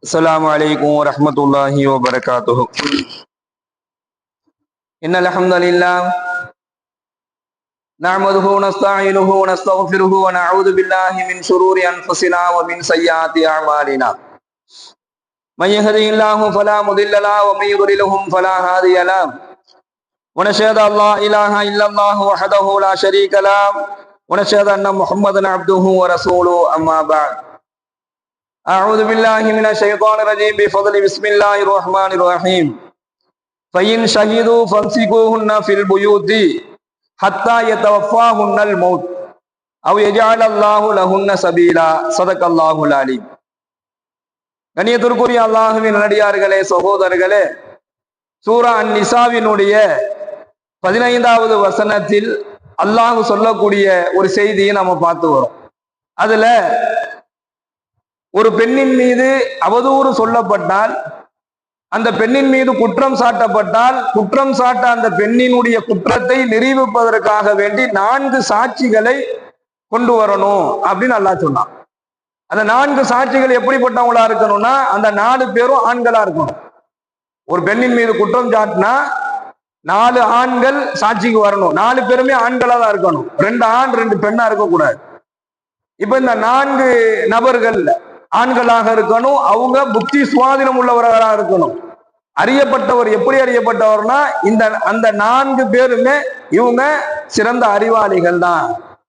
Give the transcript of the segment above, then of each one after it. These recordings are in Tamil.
السلام عليكم ورحمة الله وبركاته. إن الحمد لله نعمده ونستعينه ونستغفره ونعوذ بالله من شرور أنفسنا ومن سيئات أعمالنا. من يهده الله فلا مضل له ومن يضلل فلا هادي له. ونشهد أن لا إله إلا الله وحده لا شريك له ونشهد أن محمدا عبده ورسوله. أما بعد، أعوذ بالله من الشيطان الرجيم بفضل بسم الله الرحمن الرحيم. فإن شهدوا فامسكوهن في البيوت حتى يتوفاهن الموت أو يجعل الله لهن سبيلا. صدق الله العليم. கண்ணியத்திற்குரிய அல்லாஹ்வின் நல்லடியார்களே, சகோதரர்களே, சூரா அன்-நிசாவினுடைய 15வது வசனத்தில் அல்லாஹ் சொல்லக்கூடிய ஒரு செய்தியை நாம பார்த்து வரோம். அதுல ஒரு பெண்ணின் மீது அவதூறு சொல்லப்பட்டால், அந்த பெண்ணின் மீது குற்றம் சாட்டப்பட்டால், குற்றம் சாட்ட அந்த பெண்ணினுடைய குற்றத்தை நிரூபிப்பதற்காக வேண்டி 4 சாட்சிகளை கொண்டு வரணும் அப்படின்னு அல்லாஹ் சொன்னான். அந்த 4 சாட்சிகள் எப்படிப்பட்டவங்களா இருக்கணும்னா, அந்த 4 பேரும் ஆண்களா இருக்கணும். ஒரு பெண்ணின் மீது குற்றம் சாட்டினா 4 ஆண்கள் சாட்சிக்கு வரணும். 4 பேருமே ஆண்களா தான் இருக்கணும். 2 ஆண் 2 பெண்ணா இருக்கக்கூடாது. இப்ப இந்த 4 நபர்கள் ஆண்களாக இருக்கணும். அவங்க புத்தி சுவாதீனம் உள்ளவர்களாக இருக்கணும். அறியப்பட்டவர் எப்படி அறியப்பட்டவர்னா, அந்த 4 பேருமே இவங்க சிறந்த அறிவாளிகள் தான்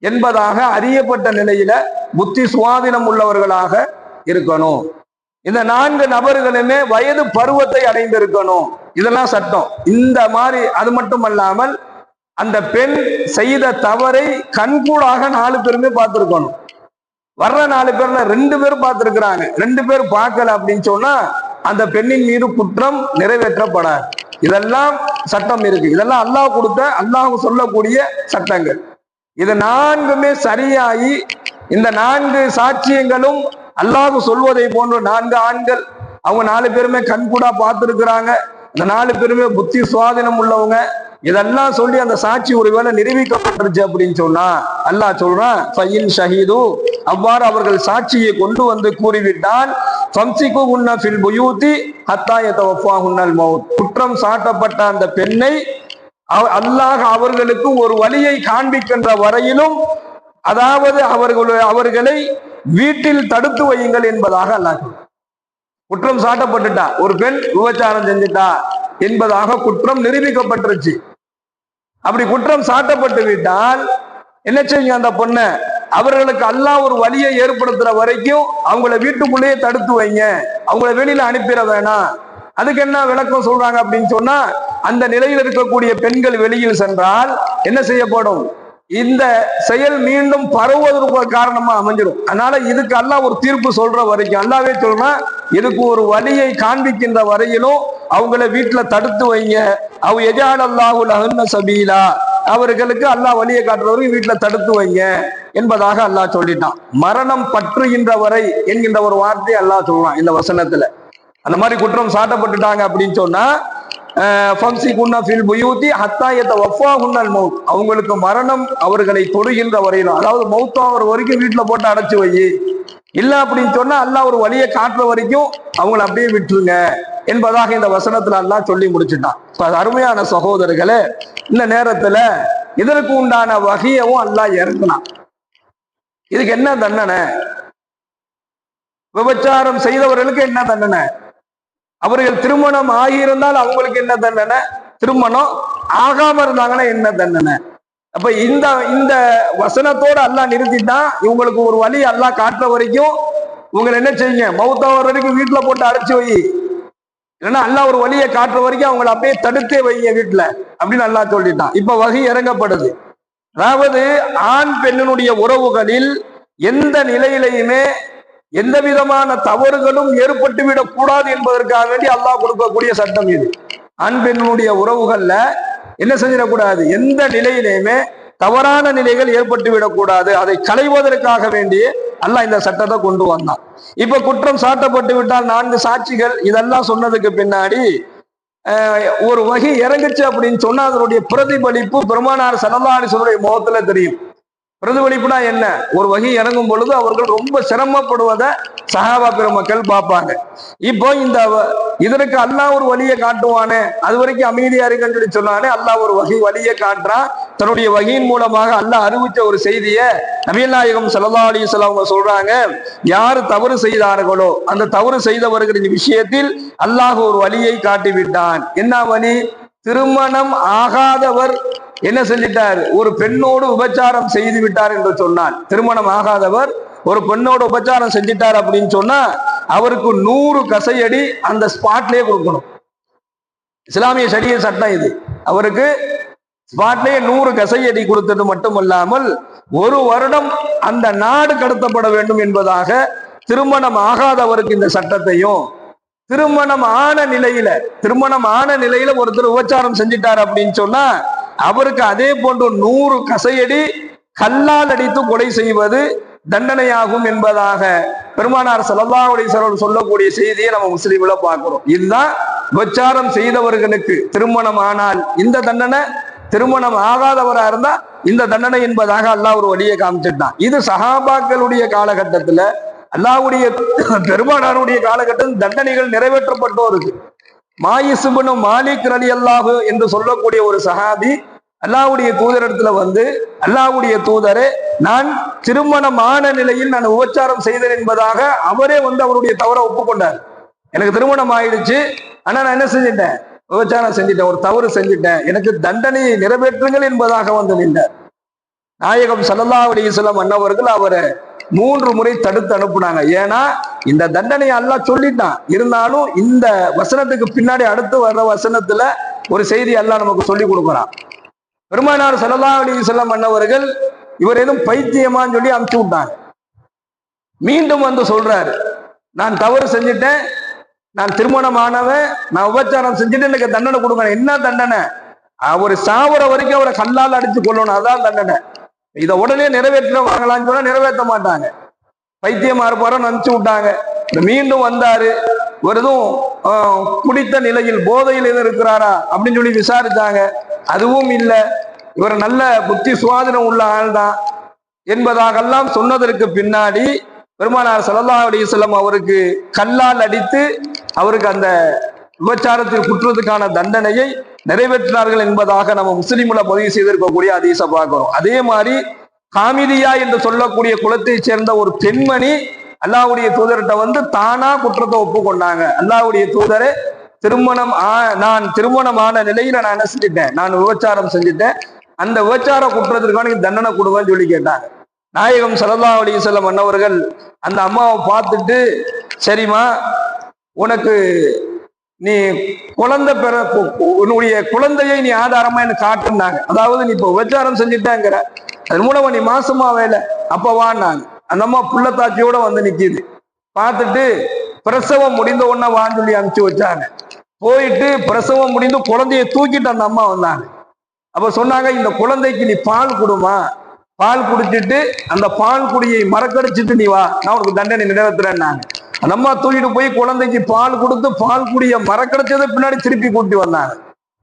என்பதாக அறியப்பட்ட நிலையில புத்தி சுவாதீனம் உள்ளவர்களாக இருக்கணும். இந்த 4 நபர்களுமே வயது பருவத்தை அடைந்திருக்கணும். இதெல்லாம் சட்டம். இந்த மாதிரி அது மட்டுமல்லாமல் அந்த பெண் செய்த தவறை கண்கூடாக 4 பேருமே பார்த்திருக்கணும். வர்ற 4 பேர்ல 2 பேர் பார்த்திருக்கிறாங்க, 2 பேர் பார்க்கல அப்படின்னு சொன்னா அந்த பெண்ணின் மீது குற்றம் நிறைவேற்றப்படாது. இதெல்லாம் சட்டம் இருக்கு. இதெல்லாம் அல்லாஹ் கொடுத்த, அல்லாஹ் சொல்லக்கூடிய சட்டங்கள். இது 4மே சரியாகி இந்த 4 சாட்சியங்களும் அல்லாஹ் சொல்வதை போன்று 4 ஆண்கள் அவங்க 4 பேருமே கண்கூடா பார்த்திருக்கிறாங்க. இந்த 4 பேருமே புத்தி சுவாதீனம் உள்ளவங்க. இதெல்லாம் சொல்லி அந்த சாட்சி ஒருவேளை நிரூபிக்கப்பட்டுருச்சு அப்படின்னு சொன்னா அல்லாஹ் சொல்றான், ஃபைன் ஷஹீது, அவ்வாறு அவர்கள் சாட்சியை கொண்டு வந்து கூறிவிட்டால், ஃபம்சிகுஹுன்ன ஃபில் புயூதி ஹத்தா யதவஃபாஹுன்னல் மௌத், குற்றம் சாட்டப்பட்ட அந்த பெண்ணை அல்லாஹ் அவர்களுக்கு ஒரு வழியை காண்பிக்கின்ற வரையிலும், அதாவது அவர்களை வீட்டில் தடுத்து வையுங்கள் என்பதாக அல்லாஹ் சொல்றான். குற்றம் சாட்டப்பட்டுட்டா, ஒரு பெண் விபச்சாரம் செஞ்சுட்டா என்பதாக குற்றம் நிரூபிக்கப்பட்டுருச்சு. அப்படி குற்றம் சாட்டப்பட்டு விட்டால் என்ன செய்யுங்க, அந்த பொண்ணை அவர்களுக்கு அல்லாஹ் ஒரு வழியை ஏற்படுத்துற வரைக்கும் அவங்கள வீட்டுக்குள்ளேயே தடுத்து வைங்க, அவங்கள வெளியில அனுப்பிட வேணாம். அதுக்கு என்ன விளக்கம் சொல்றாங்க அப்படின்னு சொன்னா, அந்த நிலையில் இருக்கக்கூடிய பெண்கள் வெளியில் சென்றால் என்ன செய்யப்படும், இந்த செயல் மீண்டும் பரவுவதற்கு காரணமா அமைஞ்சிடும். அதனால இதுக்கு அல்லாஹ் ஒரு தீர்ப்பு சொல்ற வரைக்கும், அல்லாவே சொல்றான், இதுக்கு ஒரு வழியை காண்பிக்கின்ற வரையிலும் அவங்கள வீட்டுல தடுத்து வைங்க. அவ எஜால் அல்லாஹு லஹுன்ன சபீலா, அவர்களுக்கு அல்லாஹ் வழியை காட்டுறவரையும் வீட்டுல தடுத்து வைங்க என்பதாக அல்லாஹ் சொல்லிட்டான். மரணம் பற்றுகின்ற வரை என்கின்ற ஒரு வார்த்தையை அல்லாஹ் சொல்றான் இந்த வசனத்துல. அந்த மாதிரி குற்றம் சாட்டப்பட்டுட்டாங்க அப்படின்னு சொன்னா, ஃபம்சிகுஹுன்ன ஃபில் புயூதி ஹத்தா யதவஃபாஹுன்னல் மௌத், அவங்களுக்கு மரணம் அவர்களை தொடுகின்ற வரையிலும், அதாவது மௌத்தாகிற வரைக்கும் வீட்டுல போட்டு அடைச்சு வை. இல்ல அப்படின்னு சொன்னா அல்லாஹ் ஒரு வழியை காட்டுற வரைக்கும் அவங்களை அப்படியே விட்டுருங்க என்பதாக இந்த வசனத்துல அல்லாஹ் சொல்லி முடிச்சுட்டான். அருமையான சகோதரர்களே, இந்த நேரத்துல இதற்கு உண்டான வகையவும் அல்லாஹ் இறக்குனான். இதுக்கு என்ன தண்டனை? விபச்சாரம் செய்தவர்களுக்கு என்ன தண்டனை? அவர்கள் திருமணம் ஆகியிருந்தால் அவங்களுக்கு என்ன தண்டனை? திருமணம் ஆகாம இருந்தாங்கன்னா என்ன தண்டனை? அப்ப இந்த வசனத்தோடு அல்லாஹ் நிறுத்திட்டான். இவங்களுக்கு ஒரு வழி அல்லாஹ் காட்டுற வரைக்கும் இவங்க என்ன செய்யுங்க, மௌத்தாவர வரைக்கும் வீட்டுல போட்டு அடைச்சு வை. இல்லைன்னா அல்லாஹ் ஒரு வழியை காட்டுற வரைக்கும் அவங்களை அப்படியே தடுத்தே வைங்க வீட்டுல அப்படின்னு அல்லாஹ் சொல்லிட்டான். இப்ப வகை இறங்கப்படுது. அதாவது ஆண் பெண்ணினுடைய உறவுகளில் எந்த நிலையிலையுமே எந்த விதமான தவறுகளும் ஏற்பட்டு விடக் கூடாது என்பதற்காக வேண்டி அல்லாஹ் கொடுக்கக்கூடிய சட்டம் இது. ஆண் பெண்ணுடைய உறவுகள்ல என்ன செஞ்சிடக்கூடாது, எந்த நிலையிலையுமே தவறான நிலைகள் ஏற்பட்டு விடக்கூடாது. அதை களைவதற்காக வேண்டி அல்லாஹ் இந்த சட்டத்தை கொண்டு வந்தான். இப்ப குற்றம் சாட்டப்பட்டு விட்டால் 4 சாட்சிகள், இதெல்லாம் சொன்னதுக்கு பின்னாடி ஒரு வகை இறங்குச்சு அப்படின்னு சொன்னா அதனுடைய பிரதிபலிப்பு பெருமானார் ஸல்லல்லாஹு அலைஹி வஸல்லம் முகத்துல தெரியும். பிரதிபலிப்புனா என்ன? ஒரு வகி இறங்கும் பொழுது அவர்கள் ரொம்ப சிரமப்படுவதை சஹாபா பெருமக்கள் பார்ப்பாங்க. இப்போ இதற்கு அல்லாஹ் ஒரு வழியை காட்டுவானே, அது வரைக்கும் அமைதியா இருக்குன்னு சொல்லி சொன்னானே, அல்லாஹ் ஒரு வழியை காட்டுறான். தன்னுடைய வகையின் மூலமாக அல்லாஹ் அறிவிச்ச ஒரு செய்தியை நபிகள் நாயகம் ஸல்லல்லாஹு அலைஹி வஸல்லம் அவங்க சொல்றாங்க. யாரு தவறு செய்தார்களோ அந்த தவறு செய்தவர்களின் விஷயத்தில் அல்லாஹ் ஒரு வழியை காட்டிவிட்டான். என்ன வழி? திருமணம் ஆகாதவர் என்ன செஞ்சிட்டார்? ஒரு பெண்ணோடு உபச்சாரம் செய்து விட்டார் என்று சொன்னான். திருமணம் ஆகாதவர் ஒரு பெண்ணோடு உபச்சாரம் செஞ்சிட்டார் அப்படின்னு சொன்னா அவருக்கு 100 கசையடி அந்த ஸ்பாட்லயே கொடுக்கணும். இஸ்லாமிய ஷரிய சட்டம் இது. அவருக்கு ஸ்பாட்லயே 100 கசையடி கொடுத்தது மட்டுமல்லாமல் 1 வருடம் அந்த நாடு கடத்தப்பட வேண்டும் என்பதாக திருமணம் ஆகாதவருக்கு இந்த சட்டத்தையும், திருமணம் ஆன நிலையில ஒருத்தர் உபச்சாரம் செஞ்சிட்டார் அப்படின்னு சொன்னா அவருக்கு அதே போன்று 100 கசையடி கல்லால் அடித்து கொலை செய்வது தண்டனையாகும் என்பதாக பெருமானார் ஸல்லல்லாஹு அலைஹி வஸல்லம் சொல்லக்கூடிய செய்தியை நம்ம முஸ்லிம்ல பார்க்கிறோம். இதுதான் விபச்சாரம் செய்தவர்களுக்கு திருமணம் ஆனால் இந்த தண்டனை, திருமணம் ஆகாதவரா இருந்தா இந்த தண்டனை என்பதாக அல்லாஹ் ஒரு வழியை காமிச்சிட்டான். இது சஹாபாக்களுடைய காலகட்டத்துல, அல்லாஹ்வுடைய பெருமானாருடைய காலகட்டத்தில் தண்டனைகள் நிறைவேற்றப்பட்டோருக்கு. மாயிஸ் இப்னு மாலிக் ரலியல்லாஹு என்று சொல்லக்கூடிய ஒரு சஹாபி அல்லாஹ்வுடைய தூதரிடத்துல வந்து, அல்லாஹ்வுடைய தூதரே, நான் திருமணமான நிலையில் நான் உபச்சாரம் செய்தேன் என்பதாக அவரே வந்து அவருடைய தவறை ஒப்புக்கொண்டார். எனக்கு திருமணம் ஆயிடுச்சு, ஆனா நான் என்ன செஞ்சிட்டேன்? விபச்சாரம் செஞ்சிட்டேன், ஒரு தவறு செஞ்சிட்டேன், எனக்கு தண்டனையை நிறைவேற்றுங்கள் என்பதாக வந்து நின்றார். நாயகம் ஸல்லல்லாஹு அலைஹி வஸல்லம் அன்னவர்கள் அவரை 3 முறை தடுத்து அனுப்புனாங்க. ஏன்னா இந்த தண்டனையை அல்லாஹ் சொல்லிட்டான். இருந்தாலும் இந்த வசனத்துக்கு பின்னாடி அடுத்து வர்ற வசனத்துல ஒரு செய்தி அல்லாஹ் நமக்கு சொல்லி கொடுக்குறான். பெருமானார் ஸல்லல்லாஹு அலைஹி வஸல்லம் அன்னவர்கள் இவர் எதுவும் பைத்தியமான்னு சொல்லி அனுப்பிச்சு விட்டாங்க. மீண்டும் வந்து சொல்றாரு, நான் தவறு செஞ்சுட்டேன், நான் திருமணமானவன், நான் உபச்சாரம் செஞ்சுட்டு எனக்கு தண்டனை கொடுக்கணும். என்ன தண்டனை? அவர் சாவர வரைக்கும் அவரை கல்லால் அடிச்சு கொள்ளணும், அதான் தண்டனை. இதை உடனே நிறைவேற்றுவாங்களான்னு சொன்னா நிறைவேற்ற மாட்டாங்க. பைத்தியமா இருப்பாரோன்னு அனுப்பிச்சு விட்டாங்க. மீண்டும் வந்தாரு, ஒருதும் குடித்த நிலையில் போதையில் எதுவும் இருக்கிறாரா அப்படின்னு சொல்லி விசாரிச்சாங்க. அதுவும் இல்லை. இவர் நல்ல புத்தி சுவாதனம் உள்ள ஆள் தான் என்பதாகலாம் சொன்னதற்கு பின்னாடி பெருமானார் ஸல்லல்லாஹு அலைஹி வஸல்லம் அவருக்கு கல்லால் அடித்து அவருக்கு அந்த விபச்சாரத்தில் குற்றத்துக்கான தண்டனையை நிறைவேற்றினார்கள் என்பதாக நம்ம முஸ்லிம்ல பதிவு செய்திருக்கக்கூடிய ஹதீஸை பார்க்கிறோம். அதே மாதிரி காமிதியா என்று சொல்லக்கூடிய குலத்தை சேர்ந்த ஒரு பெண்மணி அல்லாஹ்வுடைய தூதர்கிட்ட வந்து தானா குற்றத்தை ஒப்புக்கொண்டாங்க. அல்லாஹ்வுடைய தூதரே, நான் திருமணமான நிலையில நான் என்ன செஞ்சுட்டேன்? நான் விபச்சாரம் செஞ்சுட்டேன், அந்த விபச்சார குற்றத்திற்கான தண்டனை கொடுங்கன்னு சொல்லி கேட்டாங்க. நாயகம் ஸல்லல்லாஹு அலைஹி வஸல்லம் அன்னவர்கள் அந்த அம்மாவை பார்த்துட்டு, சரிம்மா, உனக்கு நீ குழந்தை பெற, உன்னுடைய குழந்தையை நீ ஆதாரமா எனக்கு காட்டுனாங்க. அதாவது நீ இப்போ விபச்சாரம் செஞ்சுட்டேங்கிற, அதன் மூலமா நீ மாசமா வேலை, அப்ப வான்னாங்க. அந்த அம்மா புள்ளத்தாச்சியோட வந்து நிக்குது. பார்த்துட்டு பிரசவம் முடிந்த உடனே வான்னு சொல்லி அனுப்பிச்சு வச்சாங்க. போயிட்டு பிரசவம் முடிந்து குழந்தைய தூக்கிட்டு அந்த அம்மா வந்தாங்க. அப்ப சொன்னாங்க, இந்த குழந்தைக்கு நீ பால் கொடுமா, பால் குடிச்சிட்டு அந்த பால் குடியை மறக்கடிச்சிட்டு நீ வா, நான் உனக்கு தண்டனை நிறைவேற்றுறேன்னாங்க. அந்த அம்மா தூக்கிட்டு போய் குழந்தைக்கு பால் கொடுத்து பால் குடிய மறக்கடிச்சதை பின்னாடி திருப்பி கூட்டி வந்தாங்க.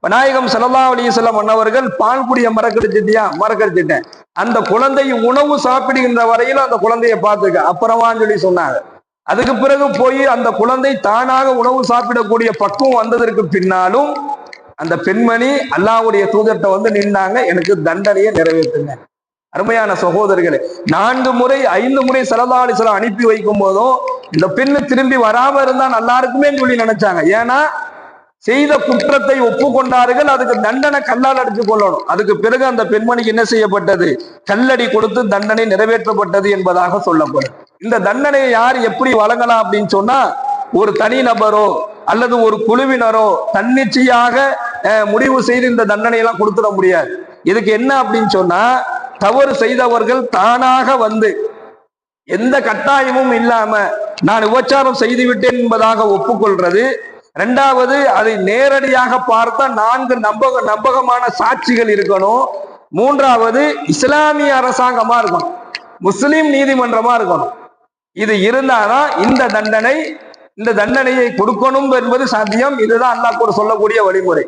நாயகம் ஸல்லல்லாஹு அலைஹி வஸல்லம் அன்னவர்கள், பால் குடிய மறக்கடிச்சிட்டியா? மறக்கடிச்சிட்டேன். அந்த குழந்தை உணவு சாப்பிடுகின்ற வரையில அந்த குழந்தைய பார்த்துக்க, அப்புறமான்னு சொல்லி சொன்னாங்க. அதுக்கு பிறகு போய் அந்த குழந்தை தானாக உணவு சாப்பிடக்கூடிய பக்குவம் வந்ததற்கு பின்னாலும் அந்த பெண்மணி அல்லாஹ்வுடைய தூதர்கிட்ட வந்து நின்னாங்க, எனக்கு தண்டனையை நிறைவேற்றுங்க. அருமையான சகோதரர்களே, 4 முறை 5 முறை ஸல்லல்லாஹு அலைஹி வஸல்லம் அனுப்பி வைக்கும் போதும் இந்த பெண்ணு திரும்பி வராம இருந்தா நல்லா இருக்குமே சொல்லி நினைச்சாங்க. ஏன்னா செய்த குற்றத்தை ஒப்புக்கொண்டார்கள், அதுக்கு தண்டனை கல்லால் அடிச்சு கொள்ளணும். அதுக்கு பிறகு அந்த பெண்மணிக்கு என்ன செய்யப்பட்டது? கல்லடி கொடுத்து தண்டனை நிறைவேற்றப்பட்டது என்பதாக சொல்லப்படும். இந்த தண்டனையை யார் எப்படி வழங்கலாம் அப்படின்னு சொன்னா, ஒரு தனி நபரோ அல்லது ஒரு குழுவினரோ தன்னிச்சையாக முடிவு செய்து இந்த தண்டனையெல்லாம் கொடுத்துட முடியாது. இதுக்கு என்ன அப்படின்னு சொன்னா, தவறு செய்தவர்கள் தானாக வந்து எந்த கட்டாயமும் இல்லாம நான் விபச்சாரம் செய்து விட்டேன் என்பதாக ஒப்புக்கொள்றது. 2வது, அதை நேரடியாக பார்த்தா 4 நம்பகமான சாட்சிகள் இருக்கணும். 3வது, இஸ்லாமிய அரசாங்கமா இருக்கணும், முஸ்லிம் நீதிமன்றமா இருக்கணும். இது இருந்தாதான் இந்த தண்டனையை கொடுக்கணும் என்பது சாத்தியம். இதுதான் அல்லாஹ் கூட சொல்லக்கூடிய வழிமுறை.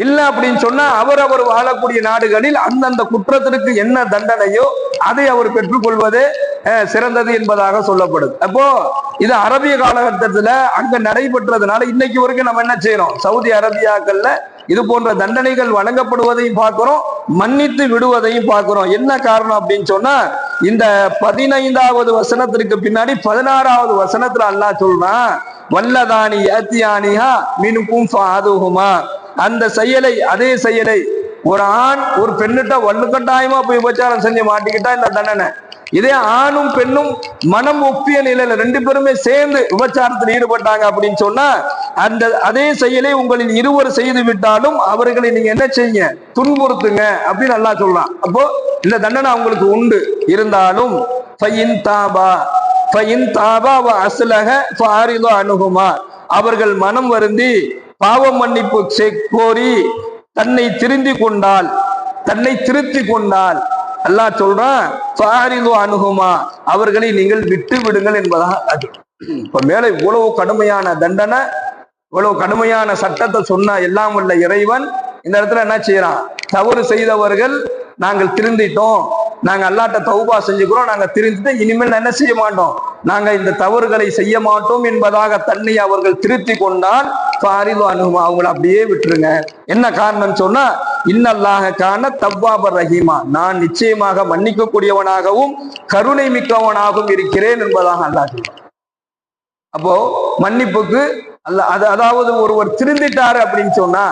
இல்ல அப்படின்னு சொன்னா அவர் வாழக்கூடிய நாடுகளில் அந்தந்த குற்றத்திற்கு என்ன தண்டனையோ அதை அவர் பெற்றுக்கொள்வது சிறந்தது என்பதாக சொல்லப்படுது. அப்போ இது அரபிய காலகட்டத்துல அங்க நடைபெற்றதுனால இன்னைக்கு வரைக்கும் நம்ம என்ன செய்யறோம், சவுதி அரேபியாக்கள்ல இது போன்ற தண்டனைகள் வழங்கப்படுவதையும் பார்க்கிறோம், மன்னித்து விடுவதையும் பார்க்கிறோம். என்ன காரணம் அப்படின்னு சொன்னா இந்த 15வது வசனத்திற்கு பின்னாடி 16வது வசனத்துல அல்லாஹ் சொல்றான், வல்லதானி யாத்தியானிஹா மினுக்கும் ஃபாதுஹுமா, அந்த செயலை அதே செயலை ஒரு ஆண் ஒரு பெண்ணிட்ட வலுக்கட்டாயமா போய் விபச்சாரம் செஞ்சு மாட்டிக்கிட்டா இந்த தண்டனை. இதே ஆணும் பெண்ணும் மனம் ஒப்பிய நிலையில ரெண்டு பேருமே சேர்ந்து விபச்சாரத்தில் ஈடுபட்டாங்க அப்படின்னு சொன்னா அந்த அதே செயலை உங்களில் இருவர் செய்து விட்டாலும் அவர்களை நீங்க என்ன செய்ய, துன்புறுத்துங்க அப்படின்னு நல்லா சொல்றான். அப்போ இந்த தண்டனை அவங்களுக்கு உண்டு. இருந்தாலும் அவர்கள் மனம் வருந்தி பாவ மன்னிப்பு கோரி தன்னை திருத்திக் கொண்டால் அல்லாஹ் சொல்றான் அணுகுமா, அவர்களை நீங்கள் விட்டு விடுங்கள் என்பதாக. இப்ப மேல இவ்வளவு கடுமையான தண்டனை, இவ்வளவு கடுமையான சட்டத்தை சொன்ன எல்லாம் உள்ள இறைவன் இந்த இடத்துல என்ன செய்யறான், தவறு செய்தவர்கள் நாங்கள் திருந்திட்டோம், நாங்க அல்லாட்ட தௌபா செஞ்சுக்கிறோம், நாங்க திருந்திட்டு இனிமேல் என்ன செய்ய மாட்டோம், நாங்க இந்த தவறுகளை செய்ய மாட்டோம் என்பதாக தன்னை அவர்கள் திருத்தி கொண்டால் அணுகுமா, அவங்களை அப்படியே விட்டுருங்க. என்ன காரணம் சொன்னா இன்னல்லாஹ கான தவ்வாபர் ரஹீமா, நான் நிச்சயமாக மன்னிக்க கூடியவனாகவும் கருணை மிக்கவனாகவும் இருக்கிறேன் என்பதாக அல்லாஹ் சொல்றான். அப்போ மன்னிப்புக்கு அதாவது ஒருவர் திருந்திட்டாரு அப்படின்னு சொன்னா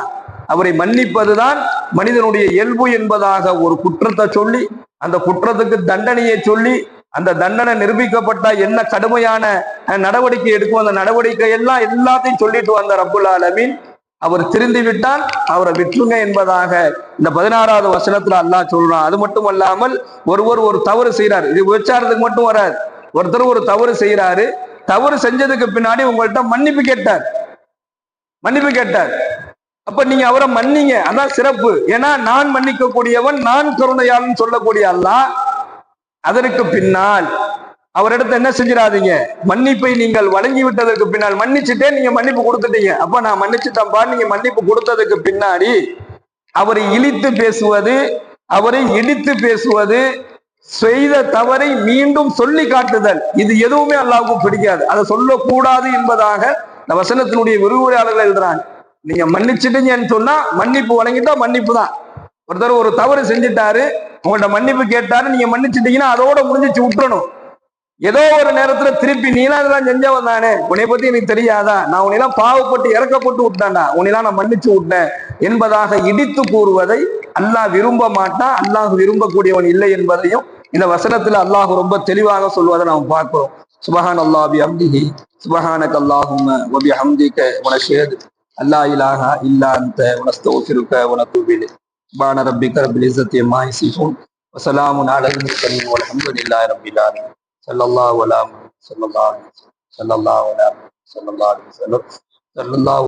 அவரை மன்னிப்பதுதான் மனிதனுடைய இயல்பு என்பதாக ஒரு குற்றத்தை சொல்லி அந்த குற்றத்துக்கு தண்டனையை சொல்லி அந்த தண்டனை நிரூபிக்கப்பட்ட என்ன கடுமையான நடவடிக்கை எடுக்கும் அந்த நடவடிக்கை எல்லாத்தையும் சொல்லிட்டு வந்த ரப்புல் ஆலமீன் அவர் திருந்தி விட்டால் அவரை விட்டுருங்க என்பதாக இந்த 16வது வசனத்துல அல்லாஹ் சொல்றான். அது மட்டும் அல்லாமல் ஒருவர் ஒரு தவறு செய்யறாரு, இது விபச்சாரத்துக்கு மட்டும் வராது, ஒருத்தர் ஒரு தவறு செய்யறாரு, தவறு செஞ்சதுக்கு பின்னாடி உங்கள்கிட்ட மன்னிப்பு கேட்டார், அப்ப நீங்க அவரை மன்னிங்க, அதான் சிறப்பு. ஏன்னா நான் மன்னிக்க கூடியவன், நான் கருணையாளன் சொல்லக்கூடிய அல்லாஹ். அதற்கு பின்னால் அவரிடத்த என்ன செஞ்சிடாதீங்க, மன்னிப்பை நீங்கள் வழங்கி விட்டதற்கு பின்னால் மன்னிச்சுட்டே நீங்க மன்னிப்பு கொடுத்துட்டீங்க, அப்ப நான் மன்னிச்சுட்டேன்பா, நீங்க மன்னிப்பு கொடுத்ததுக்கு பின்னாடி அவரை இழித்து பேசுவது, அவரை இடித்து பேசுவது, செய்த தவறை மீண்டும் சொல்லி காட்டுதல், இது எதுவுமே அல்லாஹ்வுக்கு பிடிக்காது. அதை சொல்லக்கூடாது என்பதாக இந்த வசனத்தினுடைய விரிவுரையாளர்கள் எழுதுறாங்க. நீங்க மன்னிச்சுட்டீங்கன்னு சொன்னா மன்னிப்பு வழங்கிட்டா மன்னிப்பு தான். ஒருத்தர் ஒரு தவறு செஞ்சுட்டாரு, உங்கள்ட்ட மன்னிப்பு கேட்டாரு, நீங்க மன்னிச்சுட்டீங்கன்னா அதோட முடிஞ்சிச்சு, விட்டுறணும். ஏதோ ஒரு நேரத்துல திருப்பி நீலாம் இதெல்லாம் செஞ்சவன் தானே, உன்னை பத்தி எனக்கு தெரியாதா, நான் உன்னையெல்லாம் பாவப்பட்டு இறக்கப்பட்டு விட்டான்டா, உன்னையெல்லாம் நான் மன்னிச்சு விட்டேன் என்பதாக இடித்து கூறுவதை அல்லாஹ் விரும்ப மாட்டான், அல்லாஹ் விரும்பக்கூடியவன் இல்லை என்பதையும் இந்த வசனத்துல அல்லாஹ் ரொம்ப தெளிவாக சொல்வதை நாம் பார்க்கிறோம். சுபஹான் அல்லாஹ் பிஹம்திஹி சுபஹானக அல்லாஹும்ம வ பிஹம்திக வ நஷ்ஹது அல்லா இலாஹா இல்லா அன்த வ நஸ்தக்ஃபிருக வ நதூபு இலைக். சுப்ஹான ரப்பிக ரப்பில் இஸ்ஸத்தி அம்மா யசிஃபூன் வ ஸலாமுன் அலல் முர்ஸலீன் வல்ஹம்துலில்லாஹி ரப்பில் ஆலமீன். ஸல்லல்லாஹு அலைஹி வஸல்லம் ஸல்லல்லாஹு அலைஹி வஸல்லம் ஸல்லல்லாஹு